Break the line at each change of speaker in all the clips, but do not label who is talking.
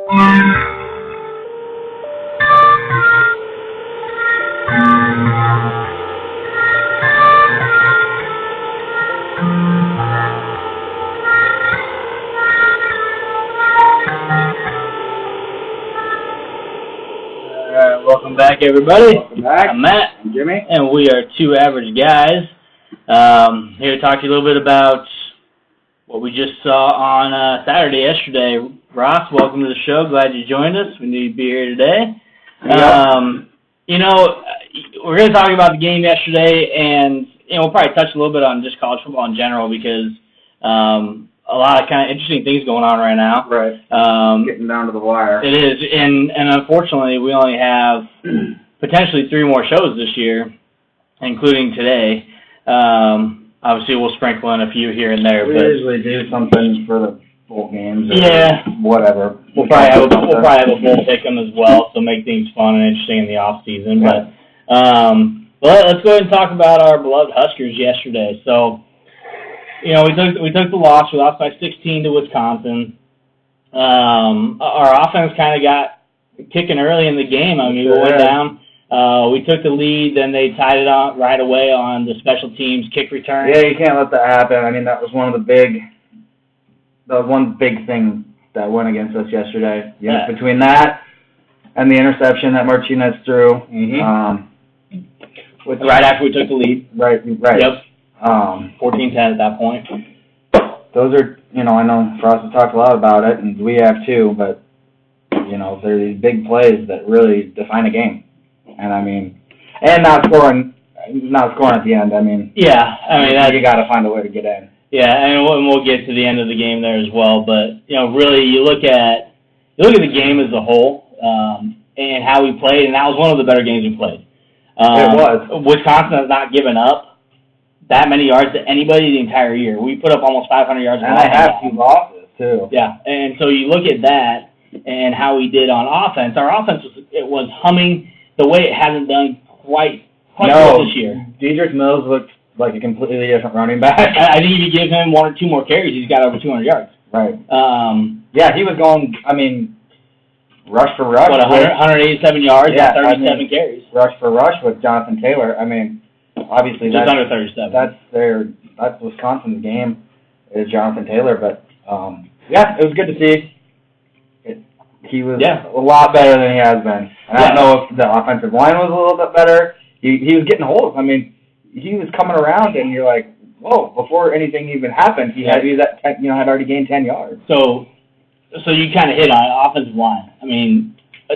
Welcome back, everybody.
Welcome back.
I'm Matt.
I'm Jimmy.
And we are Two Average Guys. Here to talk to you a little bit about what we just saw on Saturday yesterday. Ross, welcome to the show. Glad you joined us. We knew you'd be here today. We're going to talk about the game yesterday, and we'll probably touch a little bit on just college football in general because a lot of kind of interesting things going on right now.
Right. Getting down to the wire.
It is, and unfortunately, we only have potentially 3 more shows this year, including today. Obviously, we'll sprinkle in a few here and there.
We usually do something for the bowl games.
Yeah.
Whatever.
We'll probably have a bowl pick'em as well, so make things fun and interesting in the off season.
Yeah.
But let's go ahead and talk about our beloved Huskers yesterday. So, we took the loss. We lost by 16 to Wisconsin. Our offense kind of got kicking early in the game. I mean, we went down. We took the lead, then they tied it on right away on the special teams kick return.
Yeah, you can't let that happen. I mean, that was one big thing that went against us yesterday. Yeah. Between that and the interception that Martinez threw.
Mm-hmm. Right after we took the lead.
Right.
Yep. 14-10 at that point.
Those are, I know Frost has talked a lot about it, and we have too, but, they're these big plays that really define a game. And, and not scoring at the end. You got to find a way to get in.
Yeah, and we'll get to the end of the game there as well. But, really, you look at the game as a whole and how we played, and that was one of the better games we played.
It was.
Wisconsin has not given up that many yards to anybody the entire year. We put up almost 500 yards.
And I have 2 losses, too.
Yeah, and so you look at that and how we did on offense. Our offense was humming the way it hasn't done quite well this year.
Dedrick Mills looked like a completely different running back.
I think if you give him 1 or 2 more carries, he's got over 200 yards.
Right. He was going, rush for rush.
187 yards and 37 carries.
Rush for rush with Jonathan Taylor. Obviously
just under 37.
That's Wisconsin's game is Jonathan Taylor. But, it was good to see. He was a lot better than he has been. And I don't know if the offensive line was a little bit better. He was getting holes. He was coming around, and you're like, whoa! Before anything even happened, he had already gained 10 yards.
So you kind of hit on offensive line.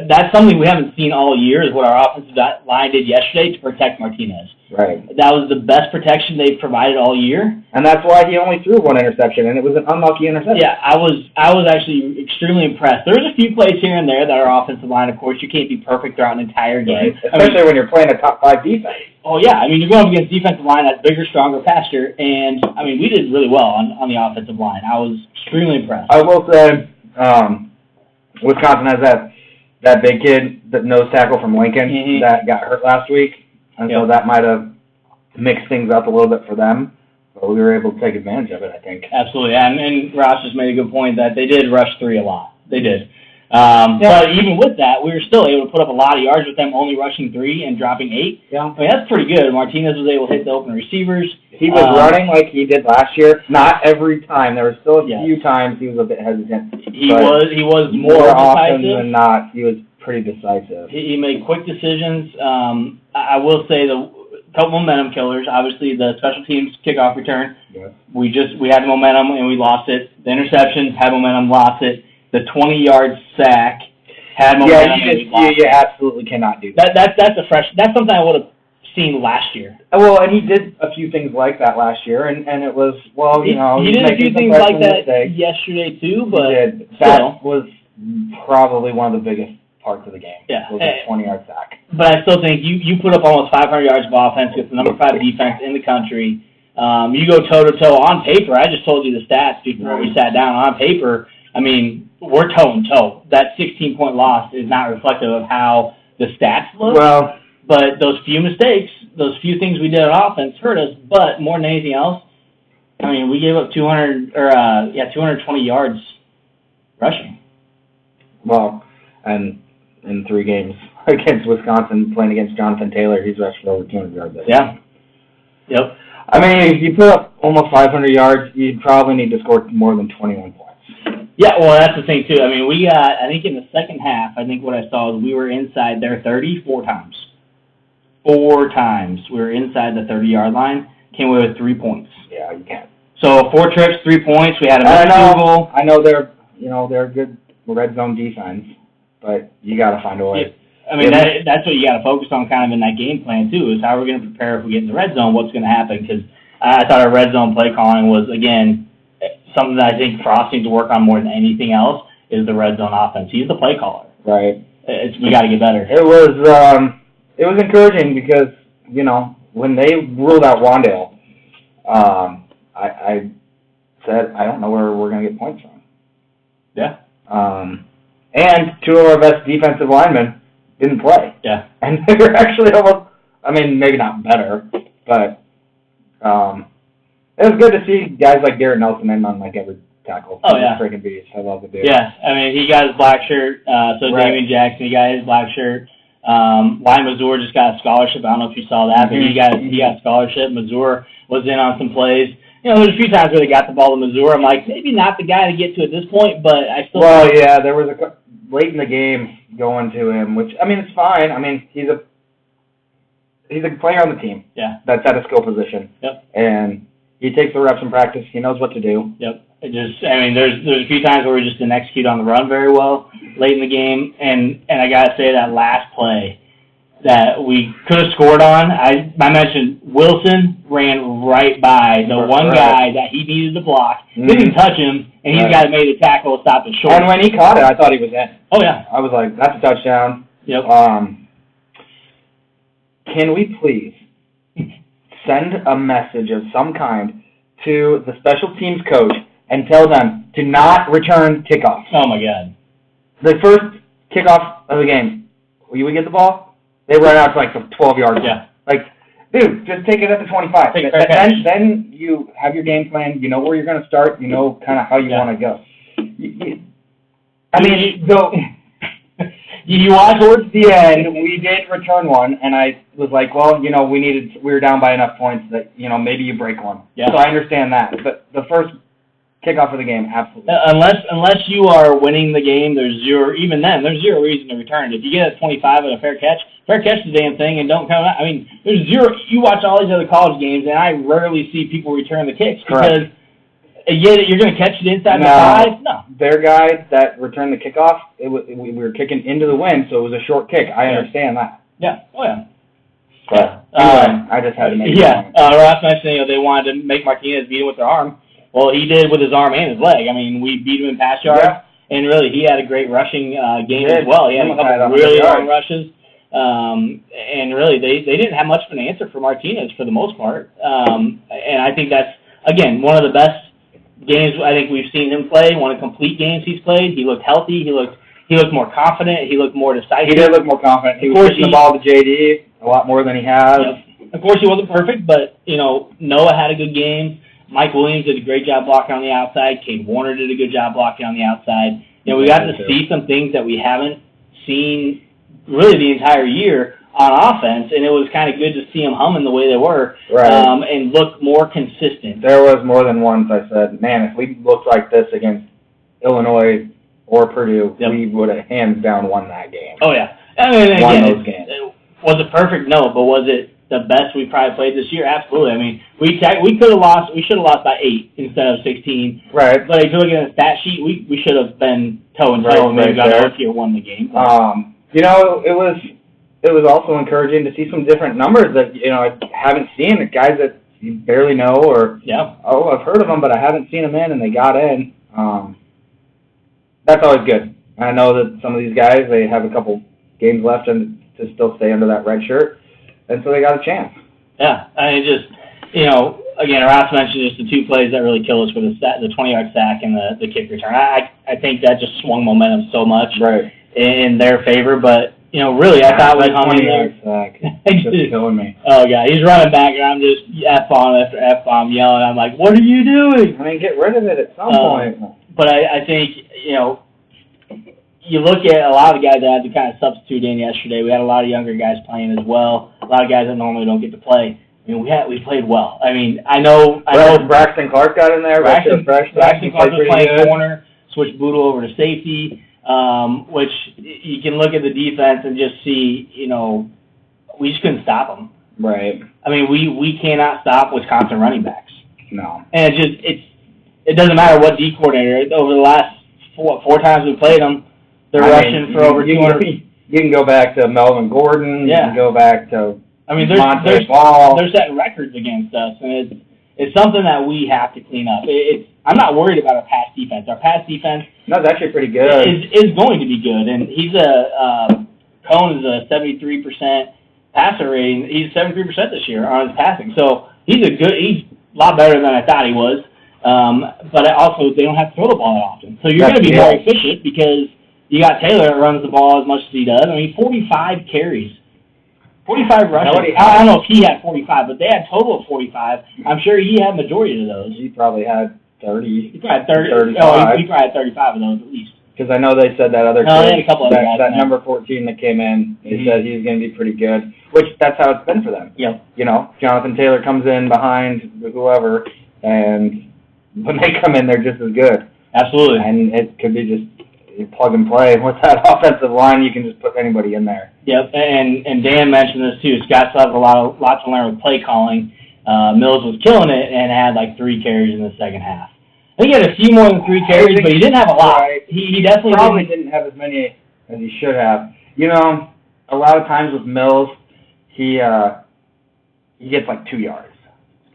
That's something we haven't seen all year. Is what our offensive line did yesterday to protect Martinez.
Right.
That was the best protection they've provided all year.
And that's why he only threw 1 interception, and it was an unlucky interception.
Yeah, I was actually extremely impressed. There's a few plays here and there that our offensive line, of course, you can't be perfect throughout an entire game.
Right. Especially when you're playing a top 5 defense.
Oh, yeah. You're going up against a defensive line that's bigger, stronger, faster, and, we did really well on the offensive line. I was extremely impressed.
I will say Wisconsin has that big kid, the nose tackle from Lincoln, that got hurt last week, and so that might have mixed things up a little bit for them, but we were able to take advantage of it, I think.
Absolutely, and Ross just made a good point that they did rush 3 a lot. They did. But even with that, we were still able to put up a lot of yards with them only rushing 3 and dropping 8. Yeah. That's pretty good. Martinez was able to hit the open receivers.
He was running like he did last year. Not every time. There were still a few times he was a bit hesitant.
He was more
often than not. He was pretty decisive.
He made quick decisions. I will say the couple momentum killers. Obviously, the special teams kickoff return.
Yes.
We had the momentum and we lost it. The interceptions had momentum, lost it. The 20-yard sack had momentum.
You absolutely cannot do that.
That's something I would have seen last year.
Well, and he did a few things like that last year, and it was
he did a few things like that yesterday too. But
that was probably one of the biggest parts of the game.
Yeah,
was a 20-yard sack.
But I still think you put up almost 500 yards of offense against the number 5 defense in the country. You go toe-to-toe on paper. I just told you the stats before we sat down. On paper, we're toe-and-toe. That 16-point loss is not reflective of how the stats look.
Well,
but those few mistakes, those few things we did on offense hurt us. But more than anything else, we gave up 220 yards rushing.
Well, and in 3 games against Wisconsin, playing against Jonathan Taylor, he's rushed for over 200 yards.
Yeah. Yep.
I mean, if you put up almost 500 yards, you'd probably need to score more than 21 points.
Yeah, well, that's the thing, too. I mean, we got, I think in the second half, I think what I saw is we were inside their 30 4 times. 4 times we were inside the 30-yard line, came away with 3 points.
Yeah, you can't.
So 4 trips, 3 points. We had a missed field goal.
I know they're a good red zone defense, but you got to find a way.
I mean, that's what you got to focus on kind of in that game plan, too, is how we're going to prepare if we get in the red zone, what's going to happen, because I thought our red zone play calling was, again, something that I think Frost needs to work on more than anything else is the red zone offense. He's the play caller.
Right.
We got to get better.
It was encouraging because, when they ruled out Wandale, I said, I don't know where we're going to get points from.
Yeah.
And 2 of our best defensive linemen didn't play.
Yeah.
And they were actually almost, maybe not better, but it was good to see guys like Garrett Nelson in on every tackle.
Oh, yeah.
Freaking beast. I love the dude.
Yeah. I mean, he got his black shirt. So
right.
Damian Jackson, he got his black shirt. Ryan Mazur just got a scholarship. I don't know if you saw that, but he got a scholarship. Mazur was in on some plays. There's a few times where they got the ball to Mazur. I'm like, maybe not the guy to get to at this point, but I still.
Well, yeah, there was late in the game going to him, which it's fine. He's a player on the team.
Yeah. That's
at a skill position.
Yep.
And he takes the reps in practice. He knows what to do.
Yep. There's a few times where we just didn't execute on the run very well late in the game, and I gotta say that last play that we could have scored on. I mentioned Wilson ran right by the one guy that he needed to block, didn't touch him, and he's got to make the tackle to stop it short.
And when he caught it, I thought he was in.
Oh yeah.
I was like, that's a touchdown.
Yep.
Can we please send a message of some kind to the special teams coach and tell them to not return kickoffs?
Oh my God.
The first kickoff of the game, you would get the ball, they run out to the 12-yard line.
Yeah.
Dude, just take it at the 25. Then you have your game plan. You know where you're going to start. You know kind of how you want to go. You watch towards the end, we did return one, and I was like, well, we were down by enough points that, maybe you break one.
Yeah.
So I understand that. But the first kickoff of the game, absolutely.
Unless you are winning the game, there's zero reason to return it. If you get a 25 and a fair catch the damn thing and don't come out. There's zero. You watch all these other college games, and I rarely see people return the kicks because you're going to catch it inside the 5. No.
Their guy that returned the kickoff, we were kicking into the wind, so it was a short kick. I understand that.
Yeah. Oh, yeah.
But anyway, I just had to make it.
Yeah. Ross mentioned they wanted to make Martinez beat him with their arm. Well, he did with his arm and his leg. We beat him in pass yards, and really he had a great rushing game as well. He had a couple really long rushes. And really, they didn't have much of an answer for Martinez for the most part. And I think that's, again, one of the best games I think we've seen him play, one of the complete games he's played. He looked healthy. He looked more confident. He looked more decisive.
He did look more confident. He was pushing the ball to JD a lot more than he has.
Yep. Of course, he wasn't perfect, but, Noah had a good game. Mike Williams did a great job blocking on the outside. Cade Warner did a good job blocking on the outside. We got to see some things that we haven't seen really the entire year on offense, and it was kind of good to see them humming the way they were, and look more consistent.
There was more than once I said, man, if we looked like this against Illinois or Purdue, we would have hands down won that game.
Oh, yeah.
Won those games.
Was it perfect? No, but was it the best we probably played this year? Absolutely. We could have lost. We should have lost by 8 instead of 16.
Right.
But if you look at the stat sheet, we should have been toe and toe and maybe got out here won the game.
It was also encouraging to see some different numbers that I haven't seen. The guys that you barely know or I've heard of them, but I haven't seen them in, and they got in. That's always good. I know that some of these guys, they have a couple games left and to still stay under that red shirt. And so they got a chance. Yeah,
again, Ross mentioned just the 2 plays that really killed us for the 20-yard sack and the kick return. I think that just swung momentum so much in their favor. But, really, I thought we hung in there.
20-yard sack. It's just killing me.
Oh, God, he's running back, and I'm just F-bomb after F-bomb yelling. I'm like, what are you doing?
Get rid of it at some point.
But I think, you look at a lot of the guys that had to kind of substitute in yesterday. We had a lot of younger guys playing as well. A lot of guys that normally don't get to play. I mean, we played well. I mean, I know
Braxton Clark got in there.
Braxton Clark was playing corner, switched Boodle over to safety, which you can look at the defense and just see, we just couldn't stop them.
Right.
I mean, we cannot stop Wisconsin running backs.
No.
And it doesn't matter what D coordinator. Over the last four times we played them, they're rushing for over 200.
You can go back to Melvin Gordon.
Yeah.
You can go back to
they're setting records against us, and it's something that we have to clean up. I'm not worried about our pass defense. Our pass defense
it's actually pretty good.
Is going to be good, and he's Cone is a 73% passer rating. He's 73% this year on his passing, so he's a lot better than I thought he was. But also they don't have to throw the ball that often, so you're going to be more efficient because you got Taylor that runs the ball as much as he does. I mean, 45 carries. 45 rushes. I don't know if he had 45, but they had a total of 45. I'm sure he had majority of those.
He probably had 30.
He probably had 30.
35.
Oh, he probably had 35 of those at least.
Because I know they said that other
they had a couple other guys
that number 14 that came in, they said he's going to be pretty good, which that's how it's been for them.
Yep.
Jonathan Taylor comes in behind whoever, and when they come in, they're just as good.
Absolutely.
And it could be just plug and play. With that offensive line, you can just put anybody in there.
Yep, and Dan mentioned this too. Scott still has a lot to learn with play calling. Mills was killing it and had like 3 carries in the second half. I think he had a few more than 3 carries, but he didn't have a lot.
Right.
He definitely
probably didn't have as many as he should have. A lot of times with Mills, he gets like 2 yards,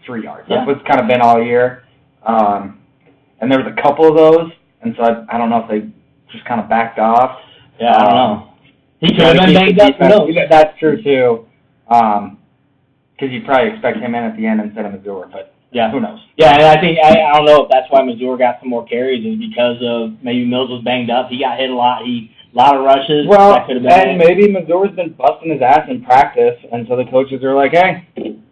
3 yards.
Yeah.
That's what's kind of been all year. And there was a couple of those, and so I don't know if they just kind of backed off.
Yeah, I don't know. He could have been banged up. No.
That's true too. Because you'd probably expect him in at the end instead of Mazur, but who knows?
Yeah, and I think I don't know if that's why Mazur got some more carries is because of maybe Mills was banged up. He got hit a lot. A lot of rushes.
Well,
that could have been
and maybe Mazur's been busting his ass in practice, and so the coaches are like, "Hey,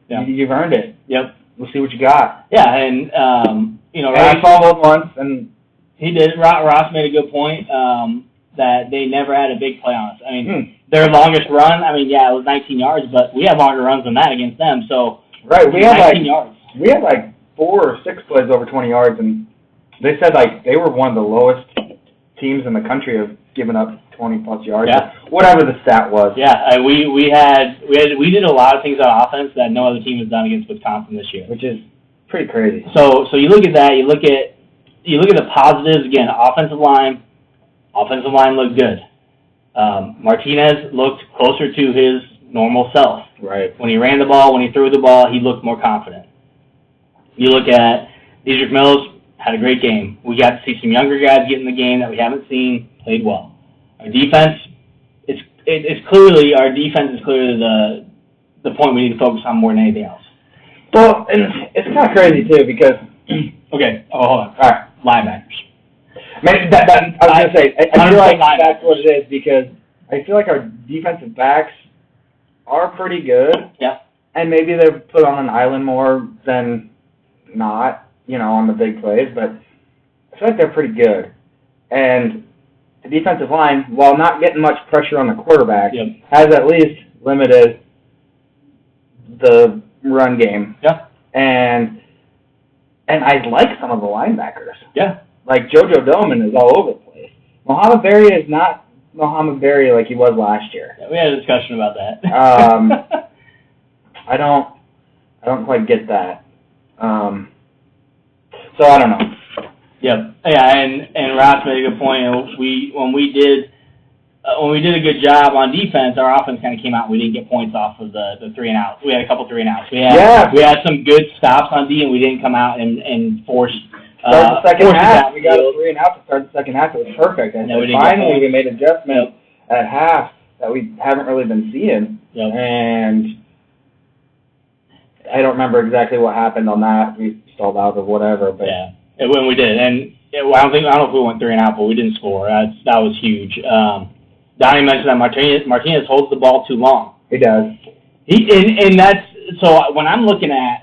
you've earned it.
Yep,
we'll see what you got."
Yeah, and
Ross fumbled once, and
he did. Ross made a good point that they never had a big play on us. I mean, their longest run. I mean, it was 19 yards, but we had longer runs than that against them. So
right, we had
19 yards.
We had like 4 or 6 plays over 20 yards, and they said like they were one of the lowest teams in the country of giving up 20+ yards.
Yeah.
Whatever the stat was.
Yeah, we did a lot of things on offense that no other team has done against Wisconsin this year,
which is pretty crazy.
So you look at that, you look at the positives again. Offensive line looked good. Martinez looked closer to his normal self.
Right.
When he ran the ball, when he threw the ball, he looked more confident. You look at Dedrick Mills, had a great game. We got to see some younger guys get in the game that we haven't seen, played well. Our defense, our defense is clearly the point we need to focus on more than anything else.
Well, and it's kind of crazy too because
okay, hold on.
All right,
linebackers.
Maybe I was gonna say I feel like that's what it is because I feel like our defensive backs are pretty good.
Yeah. And
maybe they're put on an island more than not, on the big plays, but I feel like they're pretty good. And the defensive line, while not getting much pressure on the quarterback, has at least limited the run game.
Yeah.
And I like some of the linebackers.
Yeah.
Like JoJo Doman is all over the place. Mohamed Berry is not Mohamed Berry like he was last year.
Yeah, we had a discussion about that.
I don't quite get that. So I don't know.
Yeah, and Ross made a good point. When we did a good job on defense, our offense kind of came out. We didn't get points off of the 3 and outs. We had a couple 3 and outs. We had some good stops on D, and we didn't come out and force.
Start the second half. We got a 3 and out to start the second half. It was perfect. And finally, we made adjustments at half that we haven't really been seeing.
Yep.
And I don't remember exactly what happened on that. We stalled out or whatever. But
when we did, and I don't know if we went 3 and out, but we didn't score. That was huge. Donnie mentioned that Martinez holds the ball too long.
He does.
And that's so when I'm looking at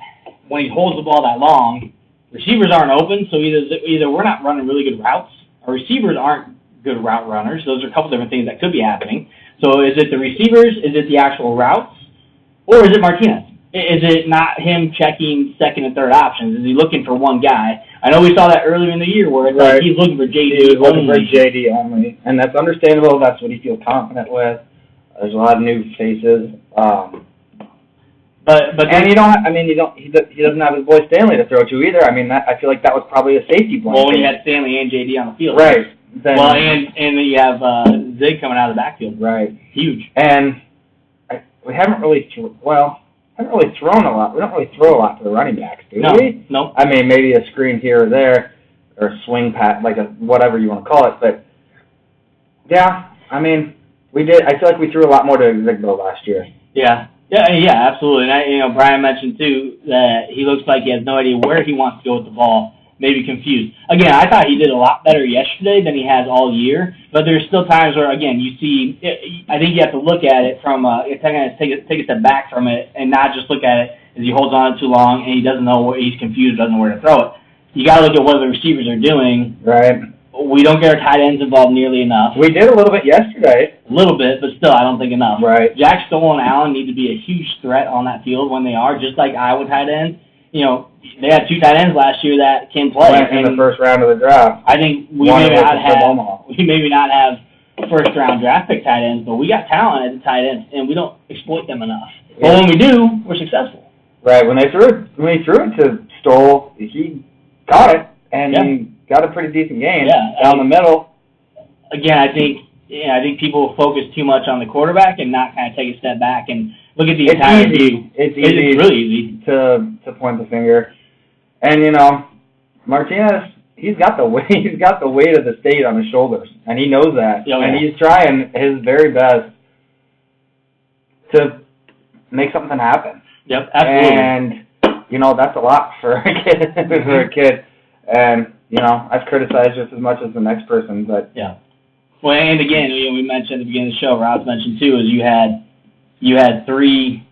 when he holds the ball that long, receivers aren't open. So either we're not running really good routes, or receivers aren't good route runners. Those are a couple different things that could be happening. So is it the receivers? Is it the actual routes? Or is it Martinez? Is it not him checking second and third options? Is he looking for one guy? I know we saw that earlier in the year where it's like he's looking for JD
He's looking for JD only. And that's understandable. That's what he feels confident with. There's a lot of new faces. And he doesn't have his boy Stanley to throw to either. I mean, I feel like that was probably a safety blanket.
Well, when you had Stanley and JD on the field.
Right.
Then, well, and then you have Zig coming out of the backfield.
Right.
Huge.
And we haven't really thrown a lot. We don't really throw a lot to the running backs, do we?
No.
I mean, maybe a screen here or there, or a swing pat, like a whatever you want to call it. But yeah, I mean, we did. I feel like we threw a lot more to Zigbo last year.
Yeah, absolutely. And Brian mentioned too that he looks like he has no idea where he wants to go with the ball. Maybe confused. Again, I thought he did a lot better yesterday than he has all year. But there's still times where, again, you see. I think you have to look at it from take a step back from it and not just look at it as he holds on it too long and he doesn't know where he's confused, doesn't know where to throw it. You got to look at what the receivers are doing.
Right.
We don't get our tight ends involved nearly enough.
We did a little bit yesterday.
A little bit, but still, I don't think enough.
Right.
Jack Stoll and Allen need to be a huge threat on that field when they are, just like Iowa tight ends. You know, they had two tight ends last year that can play.
In the first round of the draft.
I think we maybe not have first-round draft pick tight ends, but we got talent at the tight ends, and we don't exploit them enough. Yeah. But when we do, we're successful.
Right. When he threw it to Stoll, he caught it, and he got a pretty decent game down the middle.
Again, I think people focus too much on the quarterback and not kind of take a step back and look at the entire view.
It's
really easy
to point the finger. And Martinez, he's got the weight of the state on his shoulders, and he knows that. And he's trying his very best to make something happen.
Yep, absolutely.
And that's a lot for a kid. And I've criticized just as much as the next person, but
yeah. Well, and again, we mentioned at the beginning of the show, Rob's mentioned too, is you had three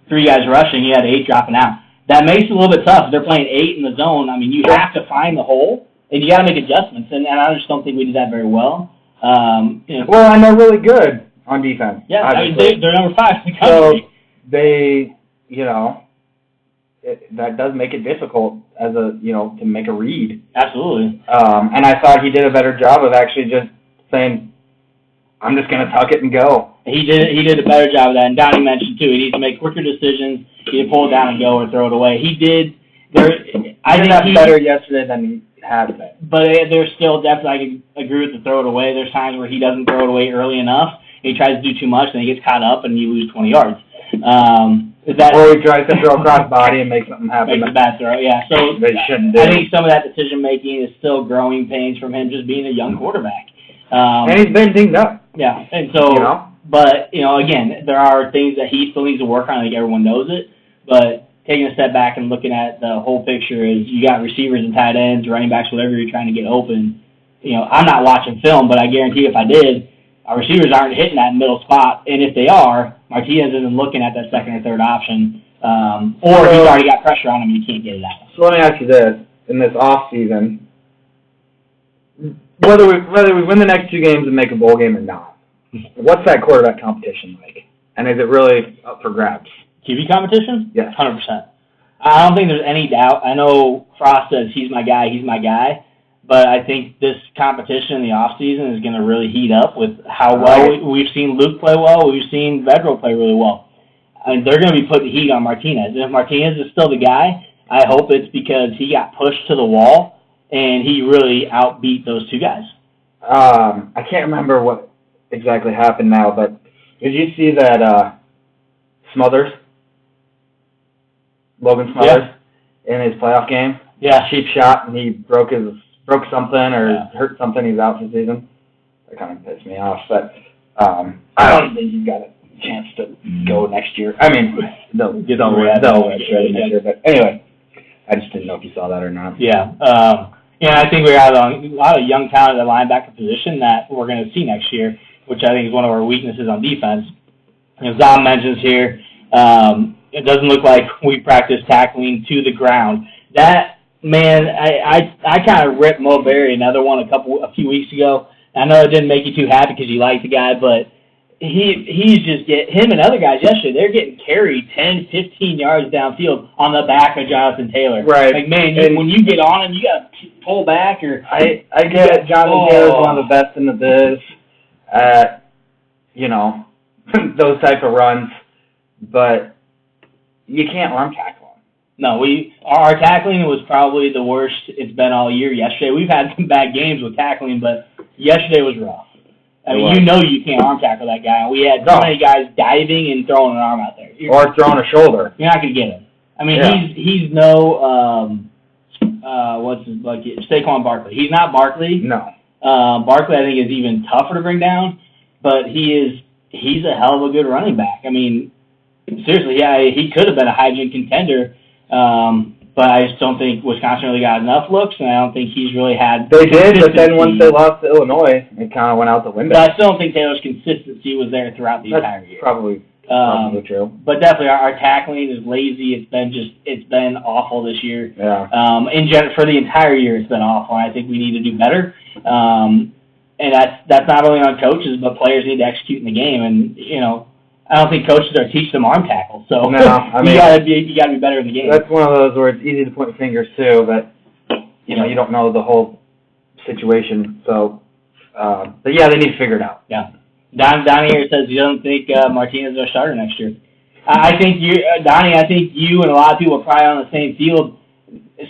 guys rushing, you had 8 dropping out. That makes it a little bit tough. If they're playing 8 in the zone, I mean, you have to find the hole, and you got to make adjustments, and I just don't think we did that very well.
Well, and they're really good on defense.
Yeah, obviously. I mean, they're number 5 in the country.
So they, that does make it difficult as to make a read.
Absolutely.
And I thought he did a better job of actually just saying, I'm just going to tuck it and go.
He did a better job of that, and Donnie mentioned too, he needs to make quicker decisions, either pull it down and go or throw it away. He did.
I think that's better yesterday than he has been.
But there's still definitely, I can agree with the throw it away. There's times where he doesn't throw it away early enough, and he tries to do too much, and he gets caught up, and you lose 20 yards.
Or he tries to throw across body and make something happen.
Makes a bad throw, yeah. So
they shouldn't do.
I think some of that decision-making is still growing pains from him just being a young quarterback.
And he's been dinged up.
Yeah, and so, but, again, there are things that he still needs to work on. I think everyone knows it. But taking a step back and looking at the whole picture is you got receivers and tight ends, running backs, whatever you're trying to get open. I'm not watching film, but I guarantee if I did, our receivers aren't hitting that middle spot. And if they are, Martinez isn't looking at that second or third option. Or he's already got pressure on him and you can't get it out.
So let me ask you this. In this off season, whether we win the next 2 games and make a bowl game or not, what's that quarterback competition like? And is it really up for grabs?
QB competition?
Yes.
100%. I don't think there's any doubt. I know Frost says he's my guy, but I think this competition in the offseason is going to really heat up with how well we've seen Luke play well, we've seen Vedro play really well. And they're going to be putting heat on Martinez. And if Martinez is still the guy, I hope it's because he got pushed to the wall and he really outbeat those 2 guys.
I can't remember what exactly happened now, but did you see that Logan Smothers, in his playoff game?
Yeah.
Cheap shot, and he broke something or hurt something. He's out for the season. That kind of pissed me off, but I don't think he's got a chance to go next year. I mean, they'll redshirt next year, but anyway, I just didn't know if you saw that or not.
Yeah. I think we have a lot of young talent at the linebacker position that we're going to see next year, which I think is one of our weaknesses on defense. Zom mentions here, it doesn't look like we practice tackling to the ground. That, man, I kind of ripped Mo Berry, another one, a few weeks ago, I know it didn't make you too happy because you like the guy, but he's just him and other guys yesterday, they're getting carried 10, 15 yards downfield on the back of Jonathan Taylor.
Right.
Like, man, when you get on him, you got to pull back. Or
I get it. Jonathan Taylor's one of the best in the biz at, those type of runs, but you can't arm tackle him.
No, our tackling was probably the worst it's been all year yesterday. We've had some bad games with tackling, but yesterday was rough. I mean, you can't arm tackle that guy. We had so many guys diving and throwing an arm out there.
Or throwing a shoulder.
You're not going to get him. I mean, he's no, Saquon Barkley. He's not Barkley.
No.
Barkley, I think, is even tougher to bring down, but he's a hell of a good running back. I mean, seriously, he could have been a Heisman contender, but I just don't think Wisconsin really got enough looks, and I don't think he's really had.
They did, but then once they lost to Illinois, it kind of went out the window.
But I still don't think Taylor's consistency was there throughout the entire year.
Probably true.
But definitely, our tackling is lazy. It's been awful this year.
Yeah.
For the entire year, it's been awful. And I think we need to do better. And that's not only on coaches, but players need to execute in the game. And I don't think coaches are teaching them arm tackle. So
no, I mean,
you gotta be better in the game.
That's one of those where it's easy to point fingers too, but you don't know the whole situation. So, but yeah, they need to figure it out.
Yeah. Donnie here says he doesn't think Martinez is our starter next year. I think Donnie. I think you and a lot of people are probably on the same field.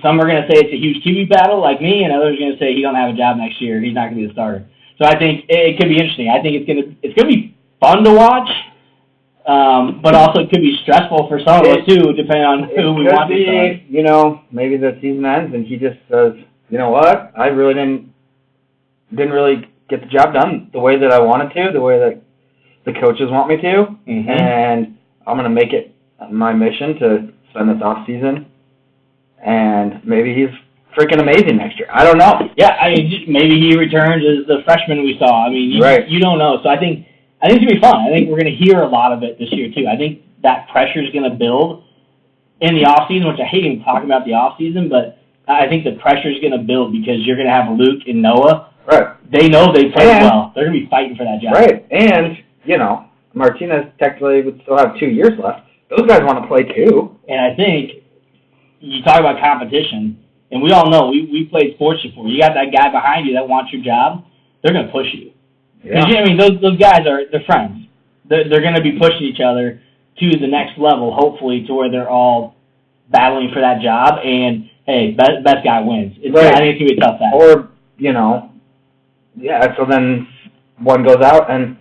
Some are going to say it's a huge QB battle, like me, and others are going to say he don't have a job next year. He's not going to be the starter. So I think it could be interesting. I think it's going to be fun to watch. But also it could be stressful for some of us too, depending on who we want to start.
Maybe the season ends and he just says, you know what, I really didn't really get the job done the way that I wanted to, the way that the coaches want me to, and I'm going to make it my mission to spend this off season, and maybe he's freaking amazing next year. I don't know.
Yeah, maybe he returns as the freshman we saw. I mean, you don't know. So I think it's going to be fun. I think we're going to hear a lot of it this year, too. I think that pressure is going to build in the offseason, which I hate even talking about the offseason, but I think the pressure is going to build because you're going to have Luke and Noah.
Right.
They know they play well. They're going to be fighting for that job.
Right. And, Martinez technically would still have 2 years left. Those guys want to play, too.
And I think you talk about competition, and we all know, we played sports before. You got that guy behind you that wants your job, they're going to push you.
Yeah.
I mean, those guys they're friends. They're going to be pushing each other to the next level, hopefully, to where they're all battling for that job. And hey, best guy wins.
Right.
I think it's going to be a tough battle.
Or so then one goes out, and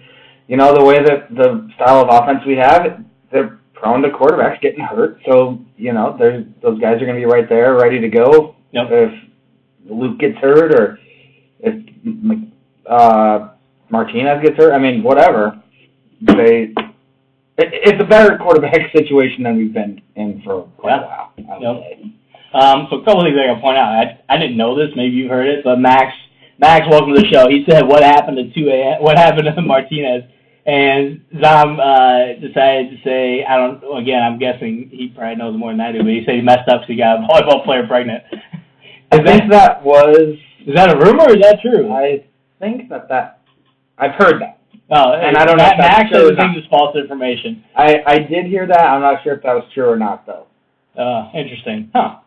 the way that the style of offense we have, they're prone to quarterbacks getting hurt. So those guys are going to be right there, ready to go.
Yep.
If Luke gets hurt or if Martinez gets hurt, I mean, whatever. It's a better quarterback situation than we've been in for quite a while, I would say.
So a couple of things I got to point out. I didn't know this. Maybe you heard it, but Max, welcome to the show. He said, "What happened to 2 a.m.? What happened to Martinez?" And Zom decided to say, I'm guessing he probably knows more than I do, but he said he messed up because he got a volleyball player pregnant.
Is that
a rumor or is that true?
I think that I've heard that.
Oh,
and I don't know if that's
Max
true or
says it's false information.
I did hear that. I'm not sure if that was true or not, though.
Interesting. Huh.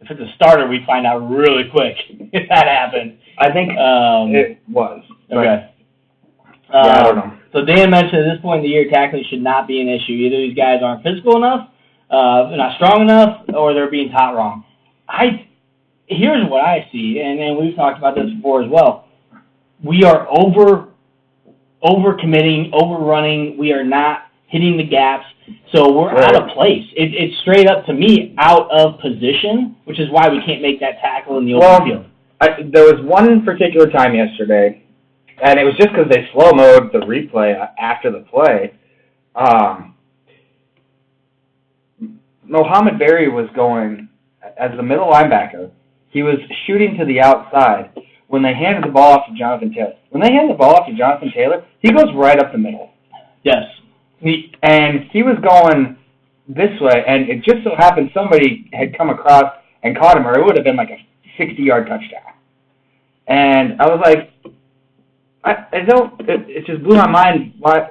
If it's a starter, we find out really quick if that happened.
I think it was.
Okay.
I don't know.
So Dan mentioned at this point in the year, tackling should not be an issue. Either these guys aren't physical enough, they're not strong enough, or they're being taught wrong. Here's what I see, and we've talked about this before as well. We are over-committing, overrunning. We are not hitting the gaps, so we're out of place. It's straight up, to me, out of position, which is why we can't make that tackle in the open field.
There was one particular time yesterday, and it was just because they slow-mode the replay after the play. Mohamed Berry was going, as the middle linebacker, he was shooting to the outside when they handed the ball off to Jonathan Taylor. When they hand the ball off to Jonathan Taylor, he goes right up the middle.
Yes.
He was going this way, and it just so happened somebody had come across and caught him, or it would have been like a 60-yard touchdown. And I was like, it just blew my mind. Why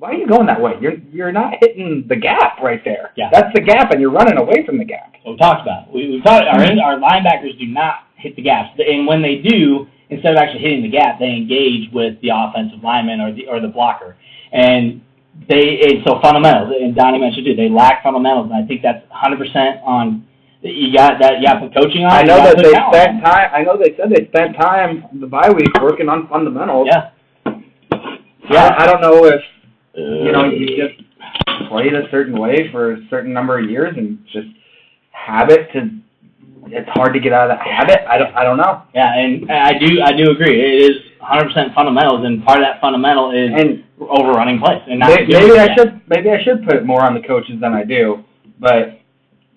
are you going that way? You're not hitting the gap right there.
Yeah.
That's the gap, and you're running away from the gap.
So we talked about it. We talked, our linebackers do not hit the gaps. And when they do, instead of actually hitting the gap, they engage with the offensive lineman or the blocker. And so fundamentals, and Donnie mentioned too, they lack fundamentals, and I think that's 100% on. You got some coaching on.
I know that they spent time. I know they said they spent time the bye week working on fundamentals.
Yeah.
I don't know if you just played a certain way for a certain number of years and just habit to. It's hard to get out of that habit. I don't know.
Yeah, and I do agree. It is 100% fundamentals, and part of that fundamental is overrunning plays. And not
maybe I should put more on the coaches than I do, but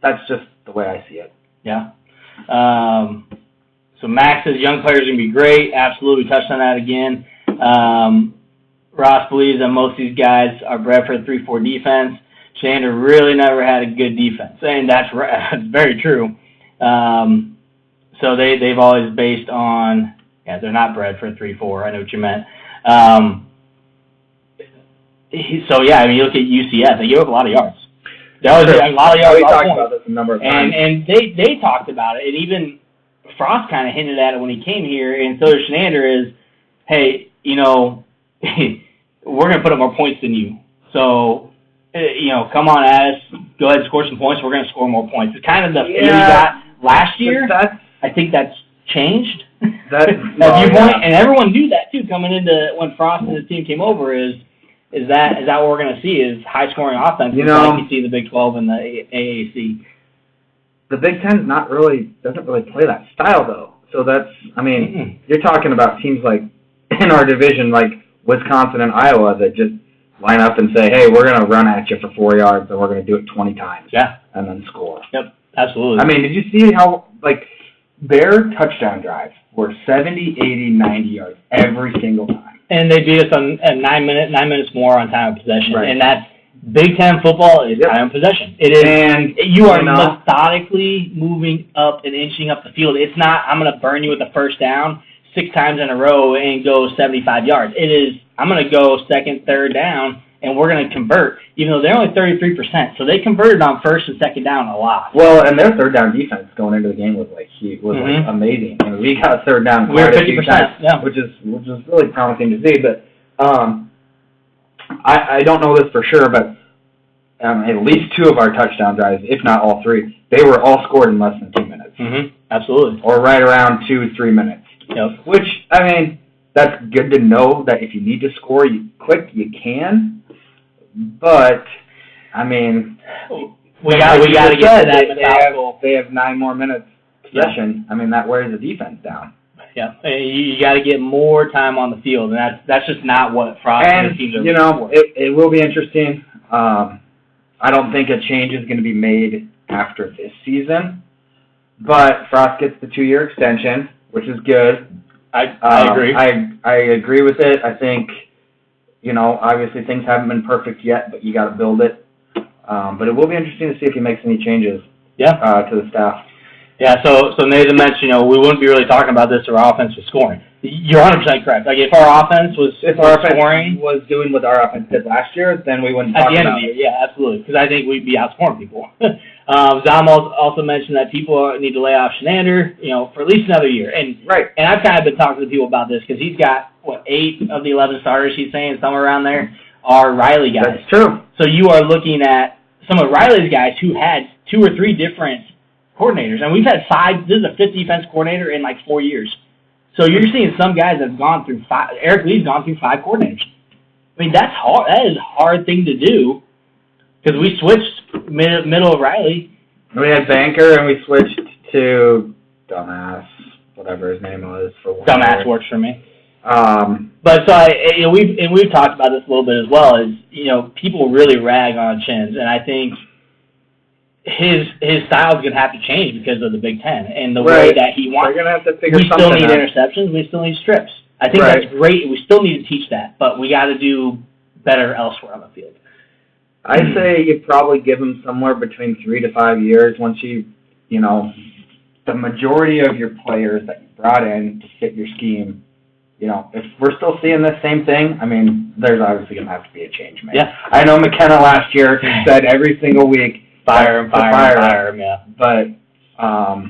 that's just the way I see it.
Yeah. So Max says young players are going to be great. Absolutely, touched on that again. Ross believes that most of these guys are bred for the 3-4 defense. Shander really never had a good defense, and that's very true. So they've always based on they're not bred for 3-4. I know what you meant. So you look at UCF, they give up a lot of yards. They always give a lot of yards.
We talked about this a number of times.
And they talked about it, and even Frost kind of hinted at it when he came here, and so does Shenander is, hey, we're going to put up more points than you. So, come on at us, go ahead and score some points, we're going to score more points. It's kind of the feeling we got last year. I think that's changed that viewpoint, and everyone knew that too coming into when Frost and his team came over. Is that what we're going to see? Is high scoring offense like you see in the Big 12 and the AAC?
The Big 10 doesn't really play that style though. So that's you're talking about teams like in our division like Wisconsin and Iowa that just line up and say, hey, we're going to run at you for 4 yards and we're going to do it 20 times.
Yeah.
And then score.
Yep, absolutely.
Did you see how, their touchdown drives were 70, 80, 90 yards every single time? And
they beat us on 9 minutes more on time of possession.
Right.
And that's Big 10 football is time of possession. It is. And you are methodically moving up and inching up the field. It's not, I'm going to burn you with the first down 6 times in a row and go 75 yards. It is, I'm going to go second, third down, and we're going to convert, even though they're only 33%. So they converted on first and second down a lot.
Well, and their third down defense going into the game was amazing. I mean, we got third down quite a few times, which is really promising to see. But I don't know this for sure, but at least 2 of our touchdown drives, if not all 3, they were all scored in less than 2 minutes.
Mm-hmm. Absolutely.
Or right around 2-3 minutes.
Yep.
Which, that's good to know that if you need to score quick, you can. But,
we got to get to that methodical.
They have 9 more minutes possession. Yeah. That wears the defense down.
Yeah, you got to get more time on the field, and that's just not what Frost and his teams are looking for.
It will be interesting. I don't think a change is going to be made after this season, but Frost gets the 2-year extension, which is good.
I agree.
I agree with it. I think, obviously things haven't been perfect yet, but you got to build it. But it will be interesting to see if he makes any changes.
To
the staff.
Yeah. So Nathan mentioned, we wouldn't be really talking about this if our offense was scoring. You're 100% correct. If our offense was scoring,
was doing what our offense did last year, then we wouldn't talk about it.
At the end of the year, yeah, absolutely. Because I think we'd be outscoring people. Zom also mentioned that people need to lay off Shenander, for at least another year. And I've kind of been talking to people about this because he's got 8 of the 11 starters. He's saying somewhere around there are Riley guys.
That's true.
So you are looking at some of Riley's guys who had 2 or 3 different coordinators, and we've had 5. This is the 5th defense coordinator in 4 years. So you're seeing some guys have gone through 5. Eric Lee's gone through 5 coordinators. That's hard. That is a hard thing to do because we switched middle of Riley.
We had Banker, and we switched to Dumbass, whatever his name was.
Dumbass works for me. But so we've talked about this a little bit as well. Is people really rag on Chins, and I think his style is going to have to change because of the Big Ten and the way that he wants.
We're going to have to figure
something out. We still need interceptions. We still need strips. I think that's great. We still need to teach that, but we got to do better elsewhere on the field.
I'd say you probably give him somewhere between 3 to 5 years once the majority of your players that you brought in to fit your scheme, you know, if we're still seeing this same thing, I mean, there's obviously going to have to be a change made.
Yeah.
I know McKenna last year said every single week,
fire him, yeah.
But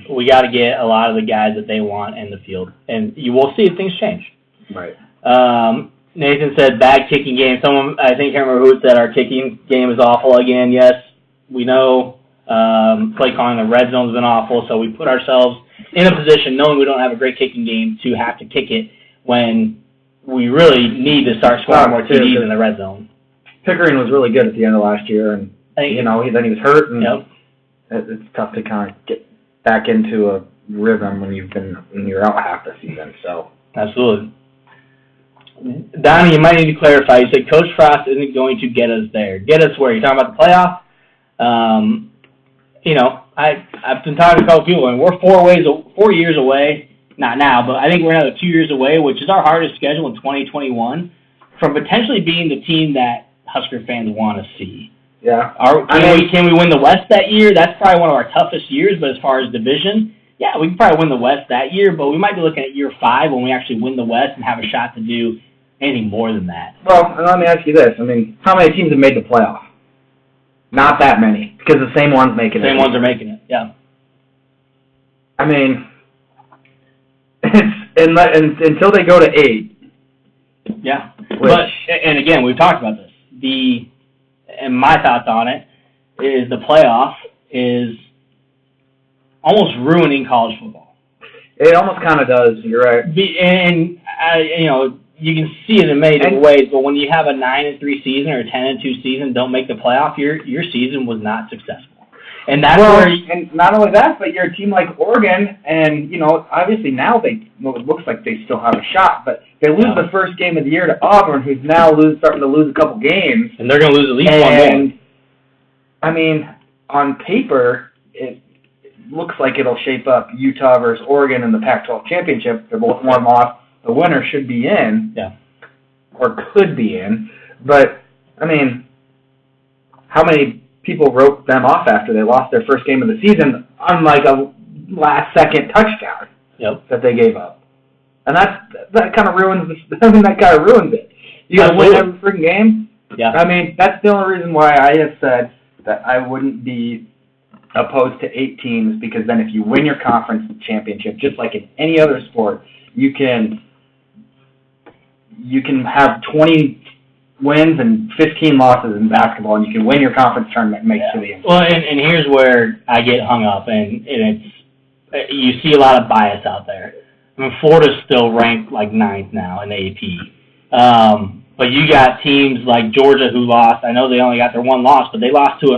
we got to get a lot of the guys that they want in the field, and you will see if things change.
Right.
Nathan said bad kicking game. Someone, I think, I can't remember who said our kicking game is awful again. Yes, we know. Play calling the red zone's been awful, so we put ourselves in a position, knowing we don't have a great kicking game, to have to kick it when we really need to start scoring more TDs in the red zone.
Pickering was really good at the end of last year, and you know, then he was hurt, and it's tough to kind of get back into a rhythm when you're out half the season. So
absolutely. Donnie, you might need to clarify. You said Coach Frost isn't going to get us there. Get us where? You're talking about the playoff? You know, I've been talking to a couple people, and we're 4 years away. Not now, but I think we're another 2 years away, which is our hardest schedule in 2021, from potentially being the team that Husker fans want to see.
Yeah.
Can we win the West that year? That's probably one of our toughest years, but as far as division, yeah, we can probably win the West that year, but we might be looking at year 5 when we actually win the West and have a shot to do anything more than that.
Well, let me ask you this. I mean, how many teams have made the playoff? Not that many, because the same ones making it.
Same ones are making it, yeah.
I mean, until they go to 8.
Yeah. But, and again, we've talked about this. And my thoughts on it is the playoff is almost ruining college football.
It almost kind of does. You're right.
You know, you can see it in many different ways, but when you have a 9-3 season or a 10-2 season, don't make the playoff, your season was not successful. And that's
and not only that, but you're a team like Oregon, and you know, obviously now it looks like they still have a shot, but they lose the first game of the year to Auburn, who's now starting to lose a couple games,
and they're going to lose at least one more.
I mean, on paper, it looks like it'll shape up Utah versus Oregon in the Pac-12 championship. They're both 1 loss. The winner should be in, or could be in, but I mean, how many people wrote them off after they lost their first game of the season, unlike a last-second touchdown that they gave up, and that kind of ruins it. You got to win every freaking game.
Yeah.
I mean, that's the only reason why I have said that I wouldn't be opposed to 8 teams, because then if you win your conference championship, just like in any other sport, you can have 20 wins and 15 losses in basketball, and you can win your conference tournament and make it to the end.
Well, and here's where I get hung up, and it's you see a lot of bias out there. I mean, Florida's still ranked like 9th now in AP. But you got teams like Georgia who lost. I know they only got their 1 loss, but they lost to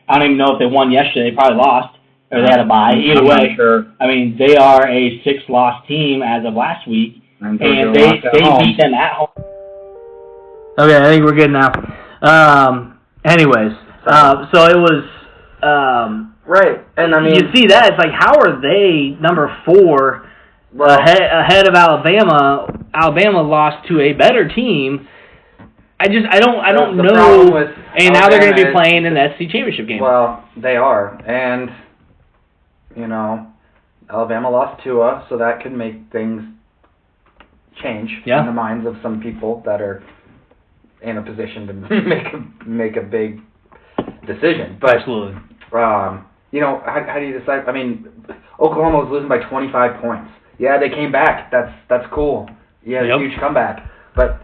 I don't even know if they won yesterday. They probably lost, or they had a bye. Either way,
sure.
I mean, they are a 6-loss team as of last week, and they beat them at home. Okay, I think we're good now. Anyways, so it was
right, and I mean,
you see that, it's like, how are they number 4 ahead of Alabama? Alabama lost to a better team. I don't know. And now they're going to be playing in the SEC championship game.
Well, they are, and you know, Alabama lost Tua, so that could make things change in the minds of some people that are in a position to make a big decision. But
absolutely.
You know, how do you decide? I mean, Oklahoma was losing by 25 points. Yeah, they came back. That's cool. Yeah, a huge comeback. But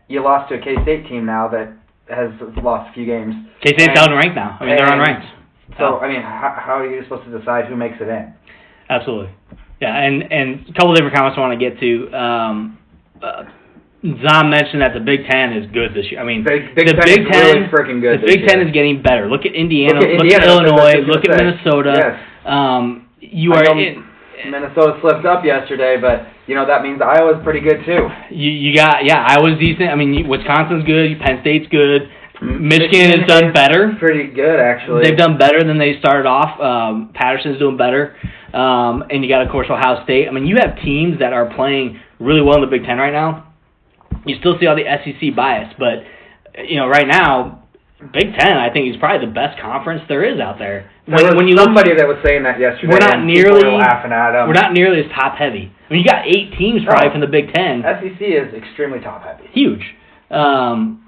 you lost to a K-State team now that has lost a few games.
K-State's unranked now. I mean, they're unranked.
So, I mean, how are you supposed to decide who makes it in?
Absolutely. Yeah, and a couple of different comments I want to get to. Zom mentioned that the Big Ten is good this year. I mean,
the Big Ten is really freaking good.
The Big Ten is getting better. Look at Indiana. Look at Illinois. Look at Minnesota.
Yes. Minnesota slipped up yesterday, but you know that means Iowa's pretty good too.
Iowa's decent. I mean, Wisconsin's good. Penn State's good. Michigan has done better.
Pretty good, actually.
They've done better than they started off. Patterson's doing better. And you got, of course, Ohio State. I mean, you have teams that are playing really well in the Big Ten right now. You still see all the SEC bias, but, you know, right now, Big Ten, I think, is probably the best conference there is out there.
When you somebody that was saying that yesterday.
We're not nearly
laughing at them.
We're not nearly as top heavy. I mean, you got 8 teams probably from the Big Ten.
SEC is extremely top heavy.
Huge. And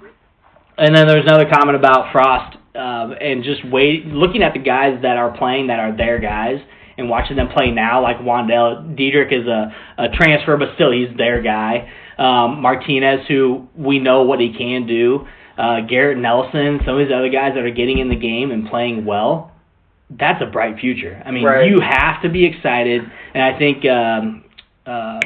then there's another comment about Frost and just looking at the guys that are playing that are their guys and watching them play now, like Wandale. Diedrich is a transfer, but still he's their guy. Martinez, who we know what he can do. Garrett Nelson, some of these other guys that are getting in the game and playing well, that's a bright future. I mean, you have to be excited, and I think I